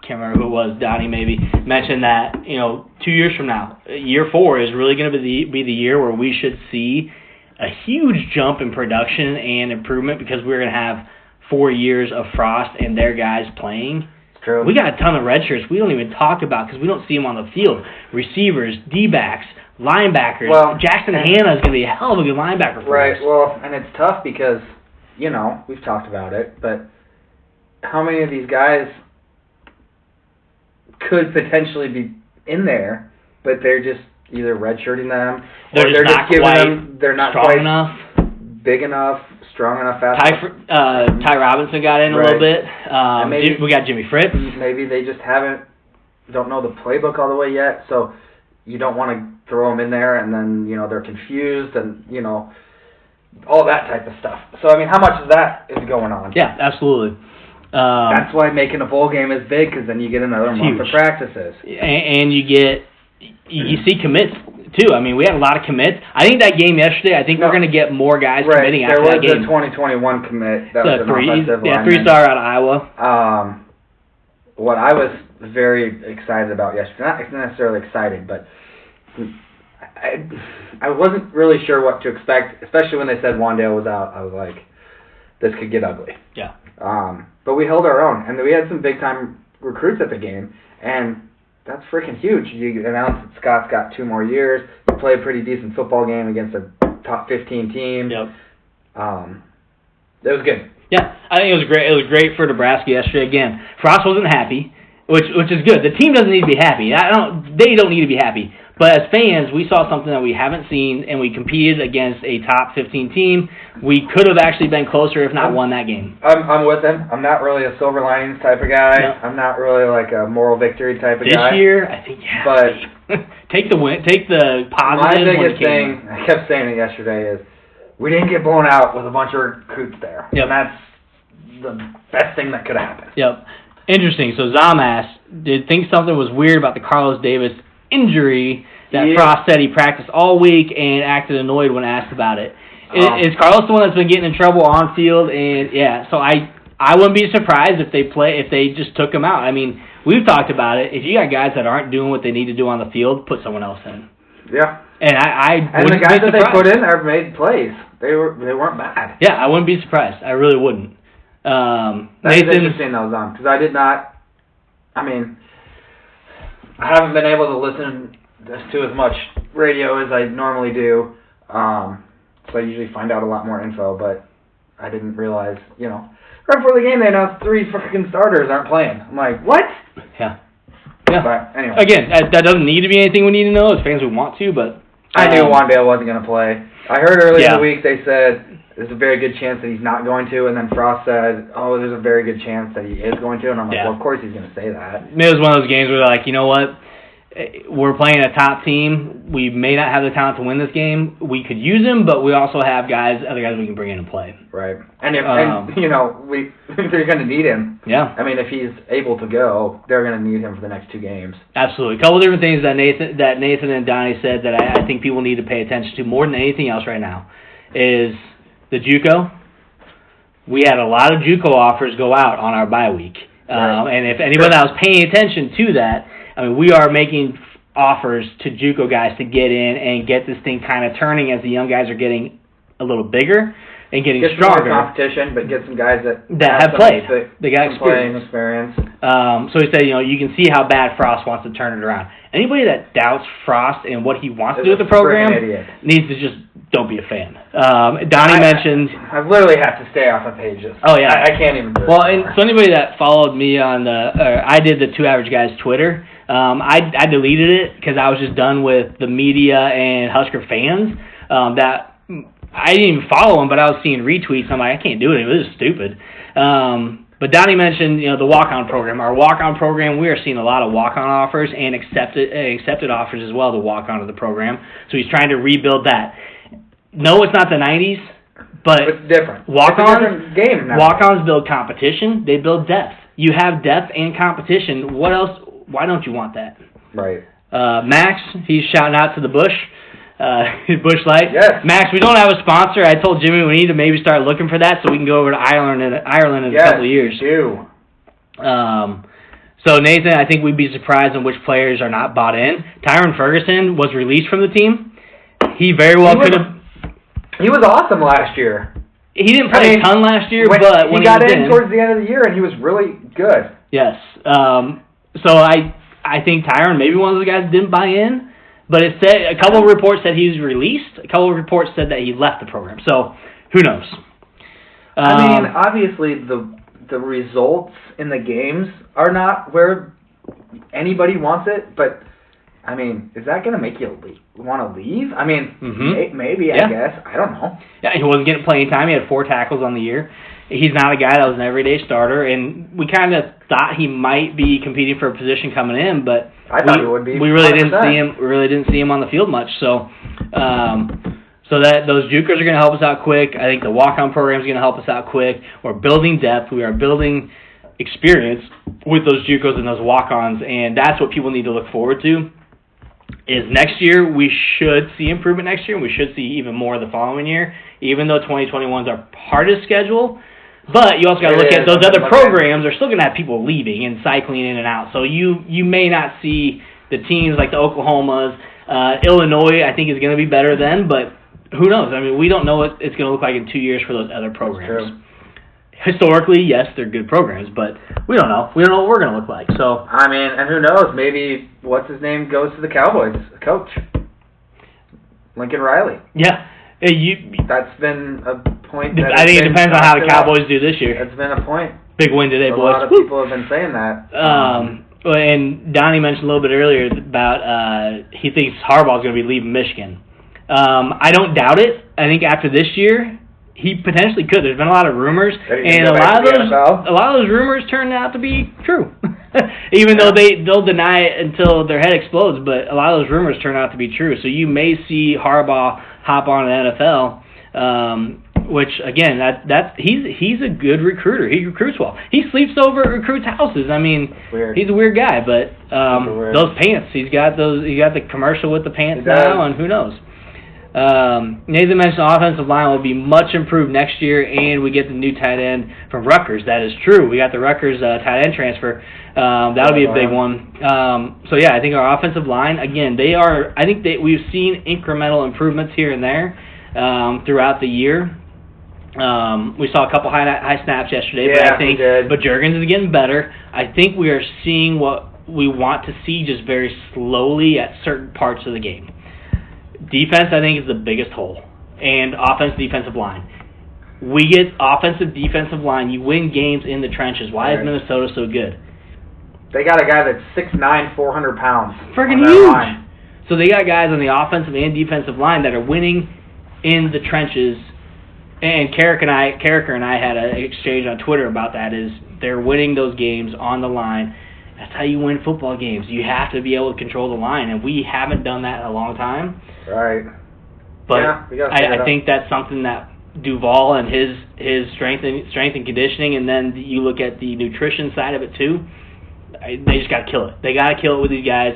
can't remember who it was, Donnie maybe, mentioned that, 2 years from now, year 4 is really going to be the year where we should see a huge jump in production and improvement because we're going to have 4 years of Frost and their guys playing.
True.
We got a ton of red shirts we don't even talk about because we don't see them on the field. Receivers, D-backs, linebackers.
Well,
Jackson Hanna is going to be a hell of a good linebacker for us.
Right, well, and it's tough because, we've talked about it, but how many of these guys could potentially be in there, but they're just either redshirting them, or they're just giving them, they're not
strong enough,
big enough, strong enough, fast
enough. Ty Robinson got in a little bit.
Maybe,
we got Jimmy Fritz.
Maybe they just don't know the playbook all the way yet, so you don't want to throw them in there, and then, they're confused, and, all that type of stuff. So, I mean, how much of that is going on?
Yeah, absolutely.
That's why making a bowl game is big, because then you get another month of practices.
And you see commits, too. I mean, we had a lot of commits. I think that game yesterday, we're going to get more guys committing after that game.
There was the 2021 commit. That was an offensive lineman.
3-star out of Iowa.
What I was very excited about yesterday, not necessarily excited, but I wasn't really sure what to expect, especially when they said Wandale was out. I was like, this could get ugly.
Yeah.
But we held our own, and we had some big-time recruits at the game, and that's freaking huge. You announced that Scott's got 2 more years. You play a pretty decent football game against a top 15 team.
Yep.
It was good.
Yeah, I think it was great. It was great for Nebraska yesterday. Again, Frost wasn't happy, which is good. The team doesn't need to be happy. They don't need to be happy. But as fans, we saw something that we haven't seen, and we competed against a top 15 team. We could have actually been closer, if not won that game.
I'm with him. I'm not really a silver linings type of guy. No. I'm not really like a moral victory type of guy.
This year, I think, but take the win, take the positive.
My biggest thing, I kept saying it yesterday, is we didn't get blown out with a bunch of recruits there.
Yep.
And that's the best thing that could have happened.
Yep. Interesting. So Zamas did think something was weird about the Carlos Davis injury that Frost said he practiced all week and acted annoyed when asked about it. Is Carlos the one that's been getting in trouble on field? And so I wouldn't be surprised if they just took him out. I mean, we've talked about it. If you got guys that aren't doing what they need to do on the field, put someone else in.
Yeah.
And
and the guys that they put in there made plays. They weren't bad.
Yeah, I wouldn't be surprised. I really wouldn't.
That's interesting though, Zom, because I did not. I mean, I haven't been able to listen to as much radio as I normally do, so I usually find out a lot more info. But I didn't realize, right before the game they announced 3 fucking starters aren't playing. I'm like, what?
Yeah. Yeah.
But anyway,
again, that doesn't need to be anything we need to know as fans. We want to, but
I knew Wandale wasn't going to play. I heard earlier in the week they said there's a very good chance that he's not going to, and then Frost said, oh, there's a very good chance that he is going to, and I'm like, well, of course he's going to say that.
It was one of those games where they're like, you know what, we're playing a top team. We may not have the talent to win this game. We could use him, but we also have other guys we can bring in and play.
Right. And they're going to need him.
Yeah.
I mean, if he's able to go, they're going to need him for the next 2 games.
Absolutely. A couple different things that Nathan and Donnie said that I think people need to pay attention to more than anything else right now is the JUCO. We had a lot of JUCO offers go out on our bye week. Right. And if anybody that was paying attention to that, I mean, we are making offers to JUCO guys to get in and get this thing kind of turning as the young guys are getting a little bigger and getting stronger.
Get some more competition, but get some guys that
have played. They got
experience.
So he said, you can see how bad Frost wants to turn it around. Anybody that doubts Frost and what he wants to do with the program needs to just don't be a fan. Donnie mentioned...
I literally have to stay off of pages.
Oh, yeah.
I can't even do it.
Well, and so anybody that followed me on I did the 2 Average Guys Twitter, I deleted it because I was just done with the media and Husker fans. That I didn't even follow them, but I was seeing retweets. I'm like, I can't do it anymore. This is stupid. But Donnie mentioned, the walk-on program. Our walk-on program, we are seeing a lot of walk-on offers and accepted offers as well to walk onto the program. So he's trying to rebuild that. No, it's not the 90s, but
it's different.
Walk-ons,
it's a different game now.
Walk-ons build competition. They build depth. You have depth and competition. What else? Why don't you want that?
Right.
Max, he's shouting out to the Bush. Bush Light.
Yes.
Max, we don't have a sponsor. I told Jimmy we need to maybe start looking for that so we can go over to Ireland in a couple of years.
Yes, we do.
So, Nathan, I think we'd be surprised on which players are not bought in. Tyron Ferguson was released from the team. He very well could have...
He was awesome last year.
He didn't play a ton last year, but when
he got in towards the end of the year, and he was really good.
Yes. So I think Tyron, maybe one of the guys didn't buy in. But it said a couple of reports said he was released. A couple of reports said that he left the program. So who knows?
I mean, obviously the results in the games are not where anybody wants it. But I mean, is that going to make you want to leave? I mean, maybe. I guess I don't know.
Yeah, he wasn't getting playing time. He had 4 tackles on the year. He's not a guy that was an everyday starter, and we kind of thought he might be competing for a position coming in, but
I thought he would be.
We really didn't see him. We really didn't see him on the field much. So, that those Jukers are going to help us out quick. I think the walk-on program is going to help us out quick. We're building depth. We are building experience with those JUCOs and those walk-ons, and that's what people need to look forward to. Is next year we should see improvement next year, and we should see even more the following year. Even though 2021 is our hardest schedule. But you also got to look at those other programs are still going to have people leaving and cycling in and out. So you may not see the teams like the Oklahomas. Illinois, I think, is going to be better then, but who knows? I mean, we don't know what it's going to look like in 2 years for those other programs. Historically, yes, they're good programs, but we don't know. We don't know what we're going to look like. So
I mean, and who knows? Maybe what's-his-name goes to the Cowboys, coach. Lincoln Riley.
Yeah.
That's been a point.
I think it depends on how the Cowboys do this year.
It's been a point.
Big win today, boys.
A lot of people have been saying that.
And Donnie mentioned a little bit earlier about he thinks Harbaugh's going to be leaving Michigan. I don't doubt it. I think after this year, he potentially could. There's been a lot of rumors, and a lot of those rumors turned out to be true. Even though they'll deny it until their head explodes, but a lot of those rumors turn out to be true. So you may see Harbaugh hop on the NFL, which again, he's a good recruiter. He recruits well. He sleeps over at recruits' houses. I mean, he's a weird guy, but those pants, he got the commercial with the pants now, and who knows. Nathan mentioned the offensive line will be much improved next year, and we get the new tight end from Rutgers. That is true. We got the Rutgers tight end transfer. That'll be a big one. So yeah, I think our offensive line, again, I think we've seen incremental improvements here and there throughout the year. We saw a couple high snaps yesterday, but Juergens is getting better. I think we are seeing what we want to see just very slowly at certain parts of the game. Defense, I think, is the biggest hole, and defensive line. We get offensive, defensive line. You win games in the trenches. Why is Minnesota so good?
They got a guy that's 6'9", 400 pounds.
Freaking huge. Line. So they got guys on the offensive and defensive line that are winning in the trenches. And Carricker and I had an exchange on Twitter about that. Is they're winning those games on the line. That's how you win football games. You have to be able to control the line, and we haven't done that in a long time.
Right.
But I think that's something that Duval and his strength and conditioning, and then you look at the nutrition side of it too. They just got to kill it. They got to kill it with these guys.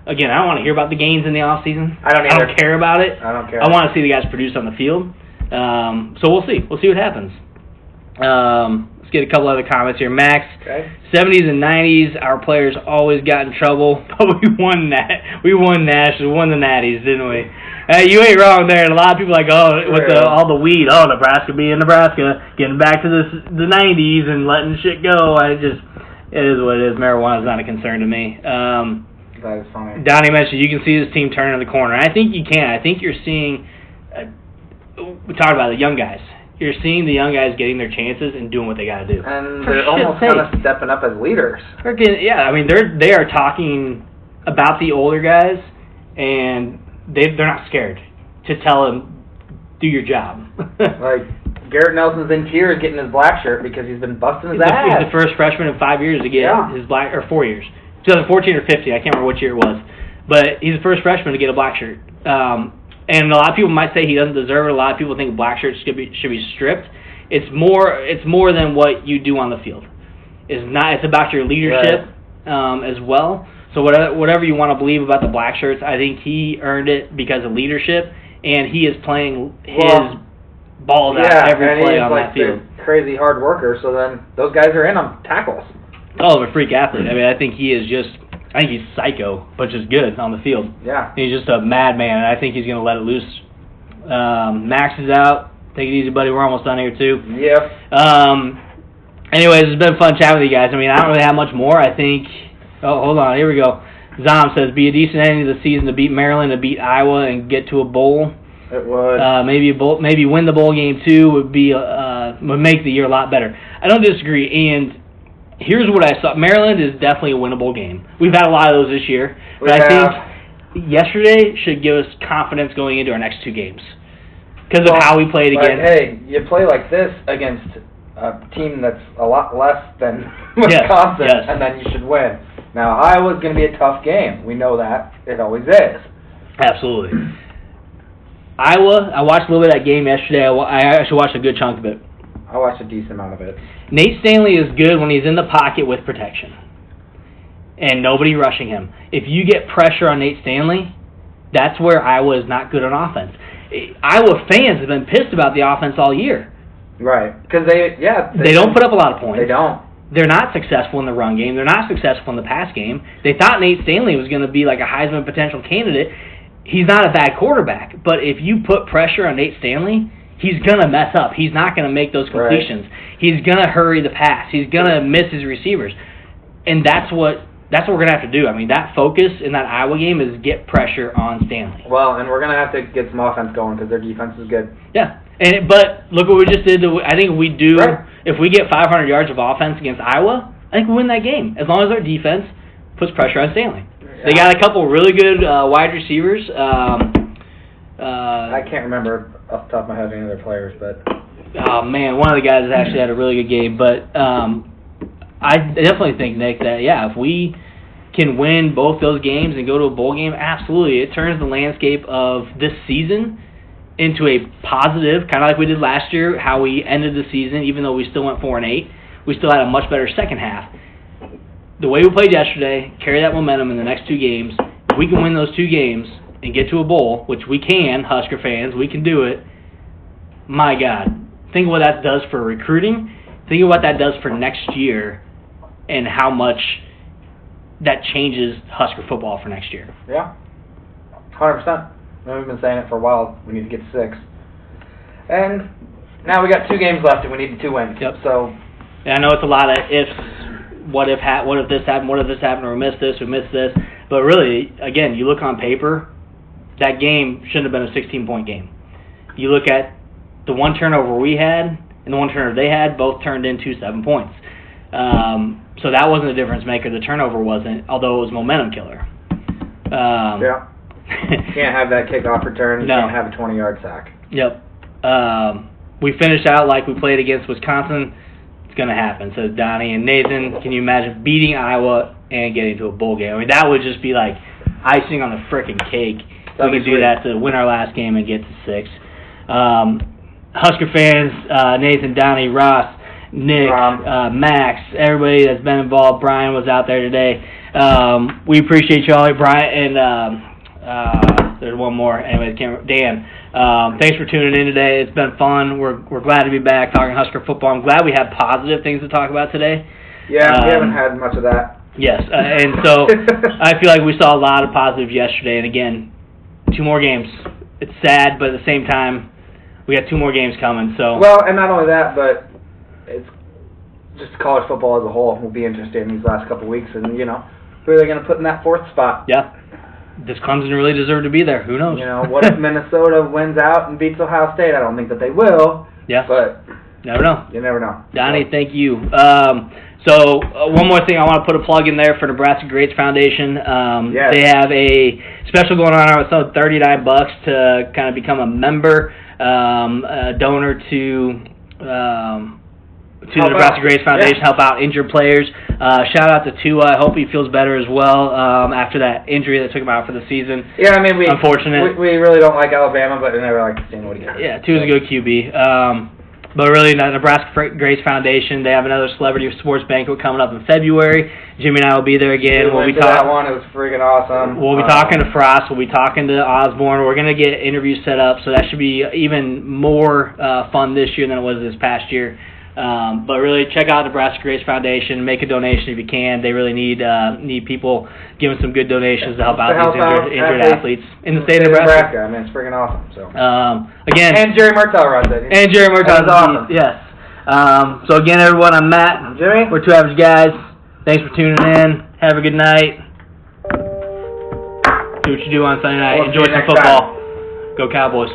Again, I don't want to hear about the gains in the off season.
I don't
care about it.
I don't care.
I want to see the guys produce on the field. So we'll see. We'll see what happens. Let's get a couple other comments here. Max, 70s and 90s, our players always got in trouble, but we won that. We won nationals, won the Natties, didn't we? You ain't wrong there. And a lot of people are like, with all the weed, Nebraska being Nebraska, getting back to the 90s and letting shit go. It is what it is. Marijuana's not a concern to me.
That is funny.
Donnie mentioned you can see this team turning the corner. I think you can. I think you're seeing, we talked about the young guys. You're seeing the young guys getting their chances and doing what they got to do.
And they're almost kind of stepping up as leaders.
Yeah, I mean, they are talking about the older guys, and they're not scared to tell them, do your job.
Like, Garrett Nelson's in tears getting his black shirt because he's been busting his ass.
He's the first freshman in 5 years to get his black, or 4 years. 2014 or 15, I can't remember which year it was. But he's the first freshman to get a black shirt. And a lot of people might say he doesn't deserve it. A lot of people think black shirts should be stripped. It's more than what you do on the field. It's about your leadership as well. So whatever you want to believe about the black shirts, I think he earned it because of leadership, and he is playing his balls out every play on that field.
The crazy hard worker. So then those guys are in on tackles.
Oh, a freak athlete. I mean, I think he's psycho, but just good on the field.
Yeah.
He's just a madman, and I think he's going to let it loose. Max is out. Take it easy, buddy. We're almost done here, too.
Yep.
Anyways, it's been fun chatting with you guys. I mean, I don't really have much more. I think... Oh, hold on. Here we go. Zom says, be a decent ending of the season to beat Maryland, to beat Iowa, and get to a bowl.
It would.
Maybe win the bowl game, too, would make the year a lot better. I don't disagree, and... Here's what I saw. Maryland is definitely a winnable game. We've had a lot of those this year. But I think yesterday should give us confidence going into our next two games because of how we played against.
Hey, you play like this against a team that's a lot less than Wisconsin, and then you should win. Now, Iowa's going to be a tough game. We know that. It always is.
Absolutely. Iowa, I watched a little bit of that game yesterday. I actually watched a good chunk of it.
I watched a decent amount of it.
Nate Stanley is good when he's in the pocket with protection and nobody rushing him. If you get pressure on Nate Stanley, that's where Iowa is not good on offense. Iowa fans have been pissed about the offense all year.
Right. Because they
don't put up a lot of points.
They don't.
They're not successful in the run game. They're not successful in the pass game. They thought Nate Stanley was going to be like a Heisman potential candidate. He's not a bad quarterback, but if you put pressure on Nate Stanley, he's going to mess up. He's not going to make those completions. Right. He's going to hurry the pass. He's going to miss his receivers. And that's what we're going to have to do. I mean, that focus in that Iowa game is get pressure on Stanley.
Well, and we're going to have to get some offense going because their defense is good.
Yeah. But look what we just did. I think if we get 500 yards of offense against Iowa, I think we win that game as long as our defense puts pressure on Stanley. Yeah. They got a couple really good wide receivers.
I can't remember off the top of my head any other players, but
oh man, one of the guys actually had a really good game. But I definitely think, Nick, that if we can win both those games and go to a bowl game, absolutely, it turns the landscape of this season into a positive, kind of like we did last year. How we ended the season, even though we still went 4-8, we still had a much better second half. The way we played yesterday, carry that momentum in the next two games. If we can win those two games and get to a bowl, which we can, Husker fans, we can do it. My God, think of what that does for recruiting. Think of what that does for next year and how much that changes Husker football for next year.
Yeah, 100%. We've been saying it for a while. We need to get 6. And now we got 2 games left and we need 2 wins.
Yep.
So,
I know it's a lot of ifs. What if this happened? What if this happened? Or we missed this. But really, again, you look on paper, that game shouldn't have been a 16-point game. You look at the one turnover we had and the one turnover they had, both turned into 7 points. So that wasn't a difference maker. The turnover wasn't, although it was momentum killer.
Yeah. You can't have that kickoff return. You can't have a 20-yard sack.
Yep. We finished out like we played against Wisconsin. It's going to happen, says Donnie. And Nathan, can you imagine beating Iowa and getting to a bowl game? I mean, that would just be like icing on the frickin' cake. We could do that to win our last game and get to 6. Husker fans, Nathan, Donnie, Ross, Nick, Max, everybody that's been involved. Brian was out there today. We appreciate y'all. Brian and there's one more. Anyway, Dan. Thanks for tuning in today. It's been fun. We're glad to be back talking Husker football. I'm glad we have positive things to talk about today.
Yeah, we haven't had much of that.
Yes, and so I feel like we saw a lot of positives yesterday. And again, 2 more games. It's sad, but at the same time, we got 2 more games coming. So
well, and not only that, but it's just college football as a whole will be interesting in these last couple of weeks. And who are they going to put in that 4th spot?
Yeah. Does Clemson really deserve to be there? Who knows?
What if Minnesota wins out and beats Ohio State? I don't think that they will.
Yeah.
But
never know.
You never know.
Donnie, thank you. So one more thing, I want to put a plug in there for Nebraska Greats Foundation.
Yes.
They have a special going on with $39 to kind of become a member, a donor to the Nebraska Greats Foundation, help out injured players. Shout out to Tua. I hope he feels better as well after that injury that took him out for the season.
Yeah, I mean,
unfortunate.
We really don't like Alabama, but we never like seeing what he gets.
Yeah, Tua's a good QB. But really, the Nebraska Greats Foundation, they have another celebrity sports banquet coming up in February. Jimmy and I will be there again.
We'll be that one. It was freaking awesome.
We'll be talking to Frost. We'll be talking to Osborne. We're going to get interviews set up, so that should be even more fun this year than it was this past year. But really, check out the Nebraska Greats Foundation. Make a donation if you can. They really need people giving some good donations to help out these injured athletes in the state of Nebraska.
I mean, it's freaking awesome. So
again,
and Jerry Martell runs it.
And Jerry Martell,
awesome.
Yes. So again, everyone, I'm Matt.
I'm Jimmy.
We're Two Average Guys. Thanks for tuning in. Have a good night. Do what you do on Sunday night. Enjoy some football. Go Cowboys.